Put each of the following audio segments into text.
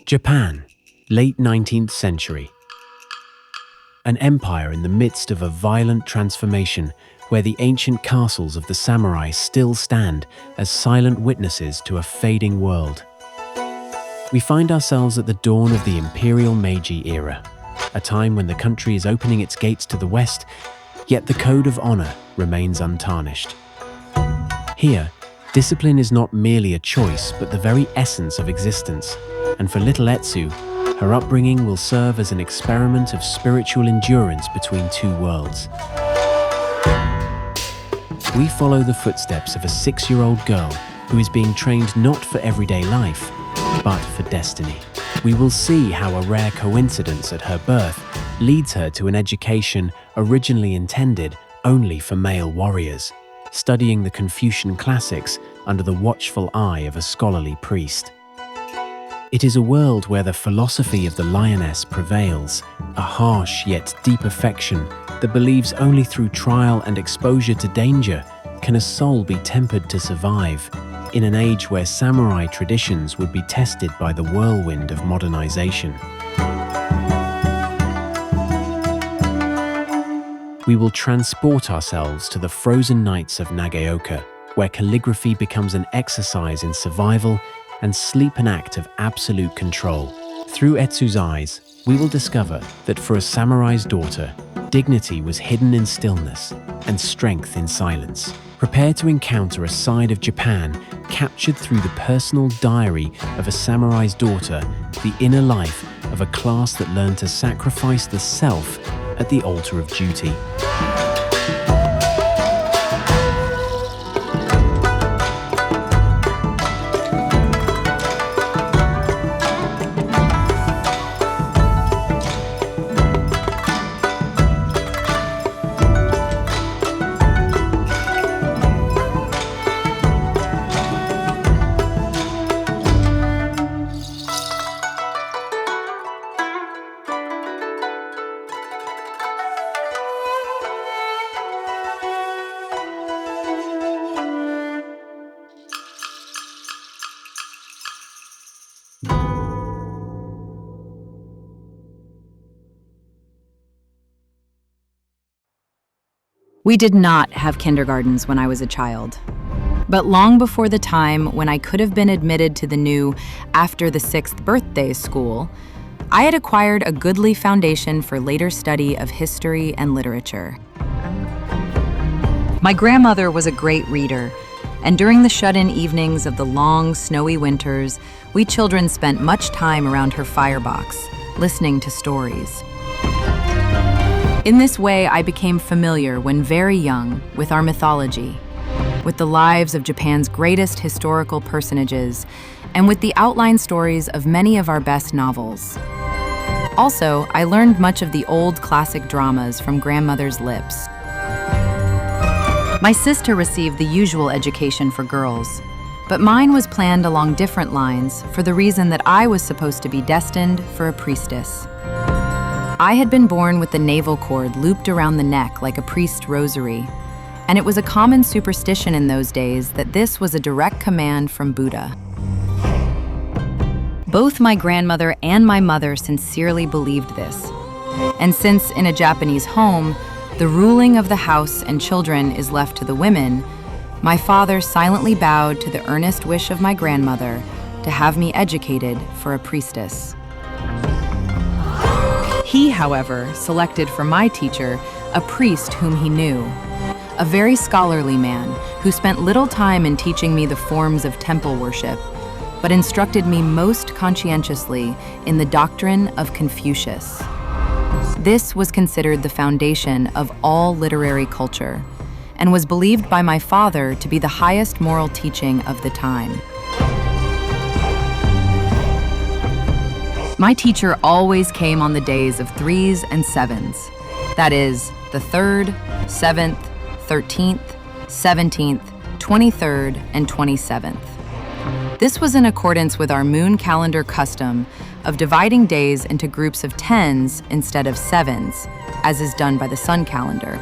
Japan, late 19th century. An empire in the midst of a violent transformation where the ancient castles of the samurai still stand as silent witnesses to a fading world. We find ourselves at the dawn of the Imperial Meiji era, a time when the country is opening its gates to the West, yet the code of honor remains untarnished. Here, discipline is not merely a choice, but the very essence of existence, and for little Etsu, her upbringing will serve as an experiment of spiritual endurance between two worlds. We follow the footsteps of a 6-year-old girl who is being trained not for everyday life, but for destiny. We will see how a rare coincidence at her birth leads her to an education originally intended only for male warriors, studying the Confucian classics under the watchful eye of a scholarly priest. It is a world where the philosophy of the lioness prevails, a harsh yet deep affection that believes only through trial and exposure to danger can a soul be tempered to survive, in an age where samurai traditions would be tested by the whirlwind of modernization. We will transport ourselves to the frozen nights of Nagaoka, where calligraphy becomes an exercise in survival and sleep an act of absolute control. Through Etsu's eyes, we will discover that for a samurai's daughter, dignity was hidden in stillness and strength in silence. Prepare to encounter a side of Japan captured through the personal diary of a samurai's daughter, the inner life of a class that learned to sacrifice the self at the altar of duty. We did not have kindergartens when I was a child. But long before the time when I could have been admitted to the new after the 6th birthday school, I had acquired a goodly foundation for later study of history and literature. My grandmother was a great reader, and during the shut-in evenings of the long, snowy winters, we children spent much time around her firebox, listening to stories. In this way, I became familiar when very young with our mythology, with the lives of Japan's greatest historical personages, and with the outline stories of many of our best novels. Also, I learned much of the old classic dramas from grandmother's lips. My sister received the usual education for girls, but mine was planned along different lines for the reason that I was supposed to be destined for a priestess. I had been born with the navel cord looped around the neck like a priest's rosary, and it was a common superstition in those days that this was a direct command from Buddha. Both my grandmother and my mother sincerely believed this, and since in a Japanese home, the ruling of the house and children is left to the women, my father silently bowed to the earnest wish of my grandmother to have me educated for a priestess. He, however, selected for my teacher a priest whom he knew, a very scholarly man who spent little time in teaching me the forms of temple worship, but instructed me most conscientiously in the doctrine of Confucius. This was considered the foundation of all literary culture, and was believed by my father to be the highest moral teaching of the time. My teacher always came on the days of 3s and 7s. That is, the 3rd, 7th, 13th, 17th, 23rd, and 27th. This was in accordance with our moon calendar custom of dividing days into groups of 10s instead of 7s, as is done by the sun calendar.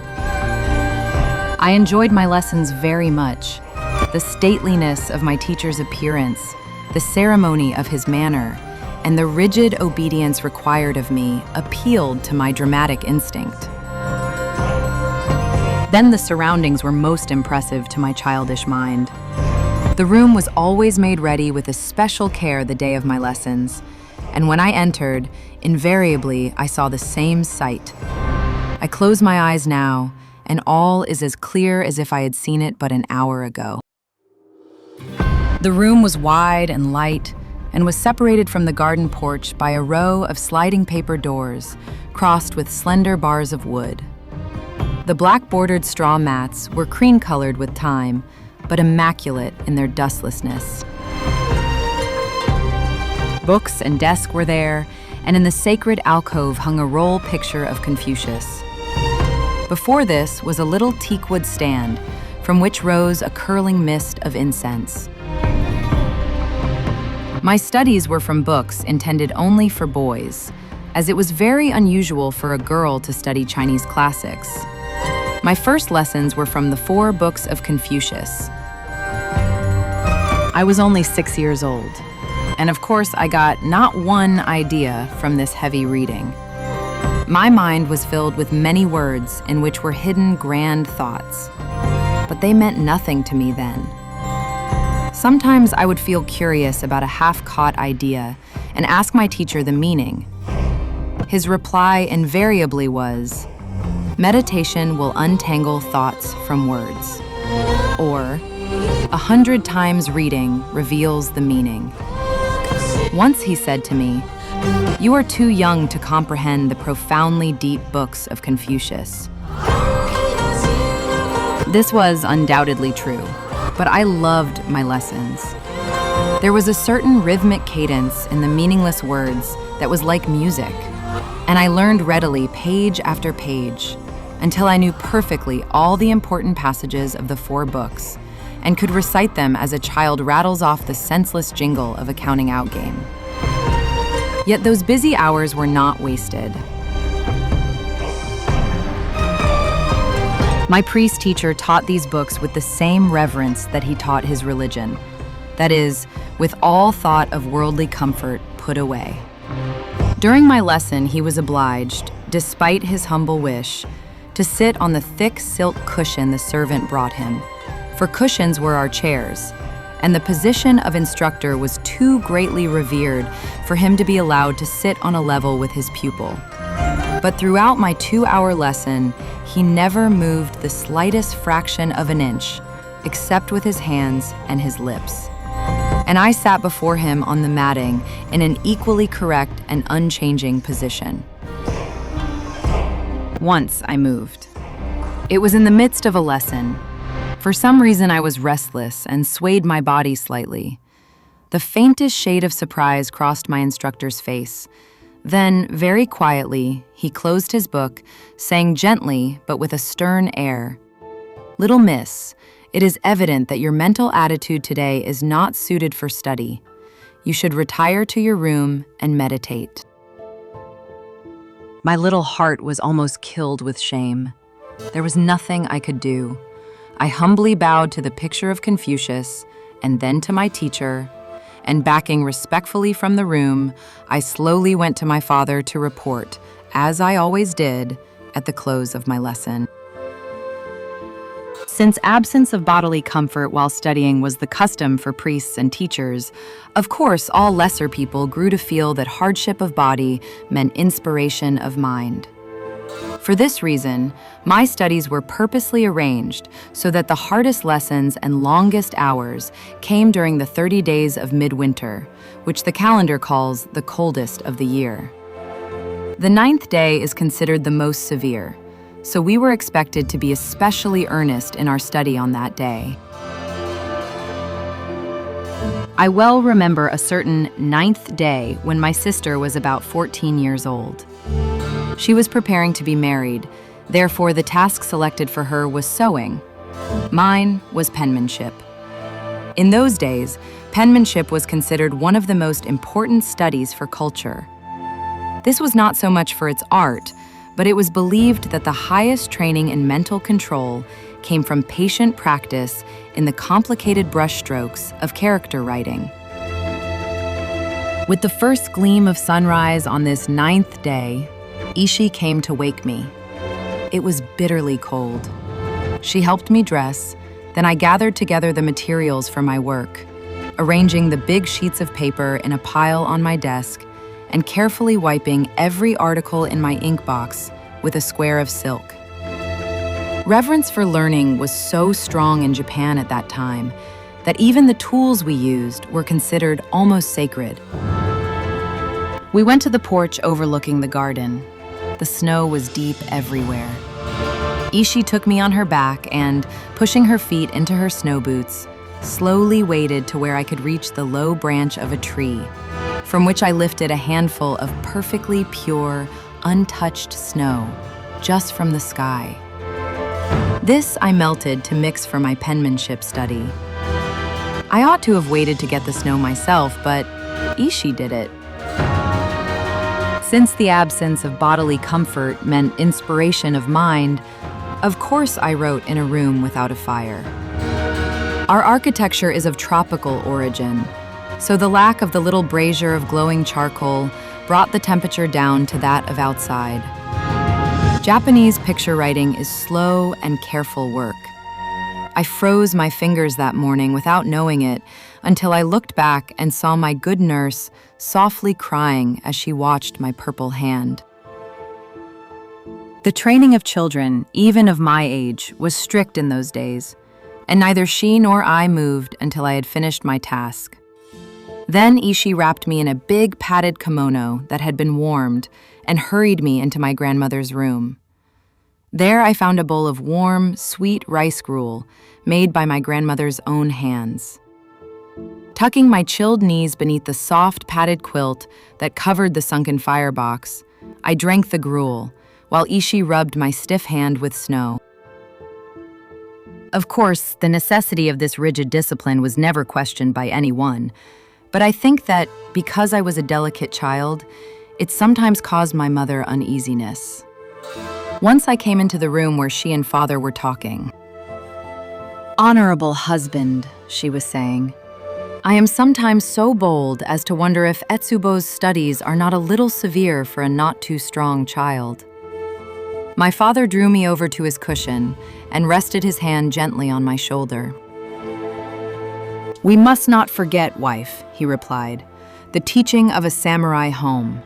I enjoyed my lessons very much. The stateliness of my teacher's appearance, the ceremony of his manner, and the rigid obedience required of me appealed to my dramatic instinct. Then the surroundings were most impressive to my childish mind. The room was always made ready with especial care the day of my lessons, and when I entered, invariably I saw the same sight. I close my eyes now, and all is as clear as if I had seen it but an hour ago. The room was wide and light, and was separated from the garden porch by a row of sliding paper doors, crossed with slender bars of wood. The black-bordered straw mats were cream-colored with time, but immaculate in their dustlessness. Books and desk were there, and in the sacred alcove hung a roll picture of Confucius. Before this was a little teakwood stand, from which rose a curling mist of incense. My studies were from books intended only for boys, as it was very unusual for a girl to study Chinese classics. My first lessons were from the 4 books of Confucius. I was only 6 years old, and of course I got not one idea from this heavy reading. My mind was filled with many words in which were hidden grand thoughts, but they meant nothing to me then. Sometimes I would feel curious about a half-caught idea and ask my teacher the meaning. His reply invariably was, "Meditation will untangle thoughts from words," or, "100 times reading reveals the meaning." Once he said to me, "You are too young to comprehend the profoundly deep books of Confucius." This was undoubtedly true, but I loved my lessons. There was a certain rhythmic cadence in the meaningless words that was like music, and I learned readily page after page, until I knew perfectly all the important passages of the 4 books, and could recite them as a child rattles off the senseless jingle of a counting-out game. Yet those busy hours were not wasted. My priest teacher taught these books with the same reverence that he taught his religion. That is, with all thought of worldly comfort put away. During my lesson, he was obliged, despite his humble wish, to sit on the thick silk cushion the servant brought him, for cushions were our chairs, and the position of instructor was too greatly revered for him to be allowed to sit on a level with his pupil. But throughout my 2-hour lesson, he never moved the slightest fraction of an inch, except with his hands and his lips. And I sat before him on the matting in an equally correct and unchanging position. Once I moved. It was in the midst of a lesson. For some reason I was restless and swayed my body slightly. The faintest shade of surprise crossed my instructor's face. Then, very quietly, he closed his book, saying gently but with a stern air, "Little miss, it is evident that your mental attitude today is not suited for study. You should retire to your room and meditate." My little heart was almost killed with shame. There was nothing I could do. I humbly bowed to the picture of Confucius, and then to my teacher, and backing respectfully from the room, I slowly went to my father to report, as I always did, at the close of my lesson. Since absence of bodily comfort while studying was the custom for priests and teachers, of course all lesser people grew to feel that hardship of body meant inspiration of mind. For this reason, my studies were purposely arranged so that the hardest lessons and longest hours came during the 30 days of midwinter, which the calendar calls the coldest of the year. The 9th day is considered the most severe, so we were expected to be especially earnest in our study on that day. I well remember a certain 9th day when my sister was about 14 years old. She was preparing to be married, therefore the task selected for her was sewing. Mine was penmanship. In those days, penmanship was considered one of the most important studies for culture. This was not so much for its art, but it was believed that the highest training in mental control came from patient practice in the complicated brushstrokes of character writing. With the first gleam of sunrise on this 9th day, Ishi came to wake me. It was bitterly cold. She helped me dress, then I gathered together the materials for my work, arranging the big sheets of paper in a pile on my desk and carefully wiping every article in my ink box with a square of silk. Reverence for learning was so strong in Japan at that time that even the tools we used were considered almost sacred. We went to the porch overlooking the garden. The snow was deep everywhere. Ishi took me on her back and, pushing her feet into her snow boots, slowly waded to where I could reach the low branch of a tree, from which I lifted a handful of perfectly pure, untouched snow, just from the sky. This I melted to mix for my penmanship study. I ought to have waited to get the snow myself, but Ishi did it. Since the absence of bodily comfort meant inspiration of mind, of course I wrote in a room without a fire. Our architecture is of tropical origin, so the lack of the little brazier of glowing charcoal brought the temperature down to that of outside. Japanese picture writing is slow and careful work. I froze my fingers that morning without knowing it until I looked back and saw my good nurse softly crying as she watched my purple hand. The training of children, even of my age, was strict in those days, and neither she nor I moved until I had finished my task. Then Ishi wrapped me in a big padded kimono that had been warmed and hurried me into my grandmother's room. There I found a bowl of warm, sweet rice gruel made by my grandmother's own hands. Tucking my chilled knees beneath the soft padded quilt that covered the sunken firebox, I drank the gruel, while Ishi rubbed my stiff hand with snow. Of course, the necessity of this rigid discipline was never questioned by anyone, but I think that, because I was a delicate child, it sometimes caused my mother uneasiness. Once I came into the room where she and father were talking. "Honorable husband," she was saying, "I am sometimes so bold as to wonder if Etsubo's studies are not a little severe for a not-too-strong child." My father drew me over to his cushion and rested his hand gently on my shoulder. "We must not forget, wife," he replied, "the teaching of a samurai home.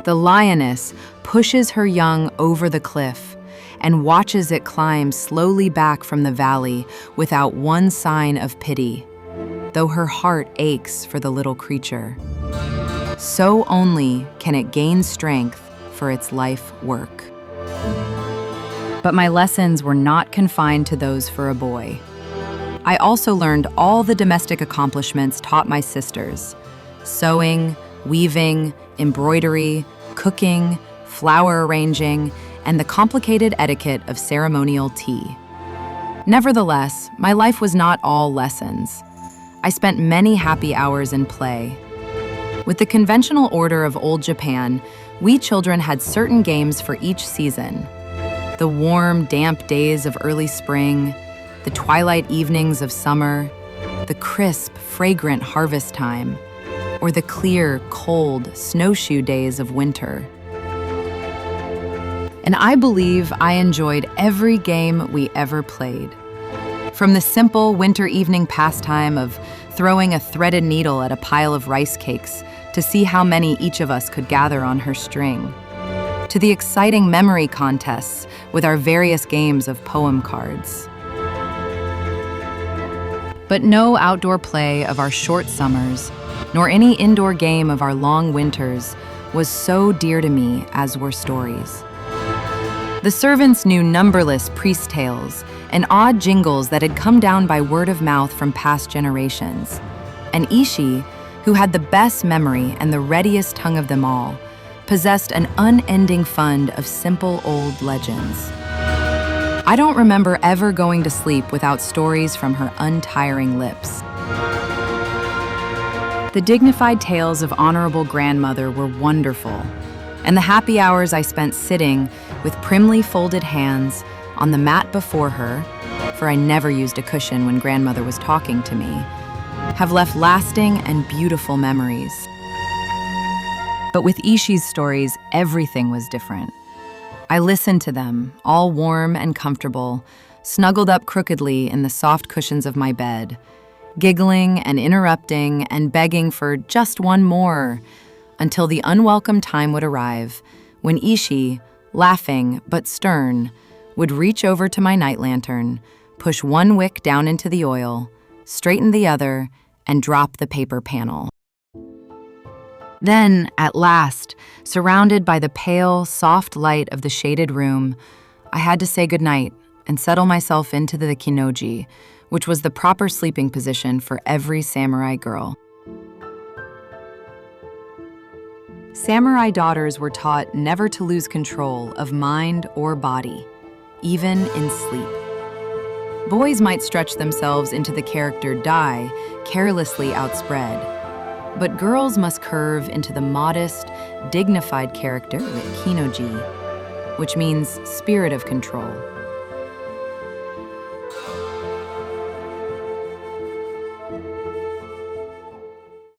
The lioness pushes her young over the cliff and watches it climb slowly back from the valley without one sign of pity, though her heart aches for the little creature. So only can it gain strength for its life work." But my lessons were not confined to those for a boy. I also learned all the domestic accomplishments taught my sisters: sewing, weaving, embroidery, cooking, flower arranging, and the complicated etiquette of ceremonial tea. Nevertheless, my life was not all lessons. I spent many happy hours in play. With the conventional order of old Japan, we children had certain games for each season. The warm, damp days of early spring, the twilight evenings of summer, the crisp, fragrant harvest time, or the clear, cold, snowshoe days of winter. And I believe I enjoyed every game we ever played. From the simple winter evening pastime of throwing a threaded needle at a pile of rice cakes to see how many each of us could gather on her string, to the exciting memory contests with our various games of poem cards. But no outdoor play of our short summers, nor any indoor game of our long winters, was so dear to me as were stories. The servants knew numberless priest tales and odd jingles that had come down by word of mouth from past generations. And Ishi, who had the best memory and the readiest tongue of them all, possessed an unending fund of simple old legends. I don't remember ever going to sleep without stories from her untiring lips. The dignified tales of honorable grandmother were wonderful, and the happy hours I spent sitting with primly folded hands on the mat before her, for I never used a cushion when grandmother was talking to me, have left lasting and beautiful memories. But with Ishii's stories, everything was different. I listened to them, all warm and comfortable, snuggled up crookedly in the soft cushions of my bed, giggling and interrupting and begging for just one more, until the unwelcome time would arrive when Ishii, laughing but stern, would reach over to my night lantern, push one wick down into the oil, straighten the other, and drop the paper panel. Then, at last, surrounded by the pale, soft light of the shaded room, I had to say goodnight and settle myself into the kinoji, which was the proper sleeping position for every samurai girl. Samurai daughters were taught never to lose control of mind or body, even in sleep. Boys might stretch themselves into the character Dai, carelessly outspread, but girls must curve into the modest, dignified character Kinoji, which means spirit of control.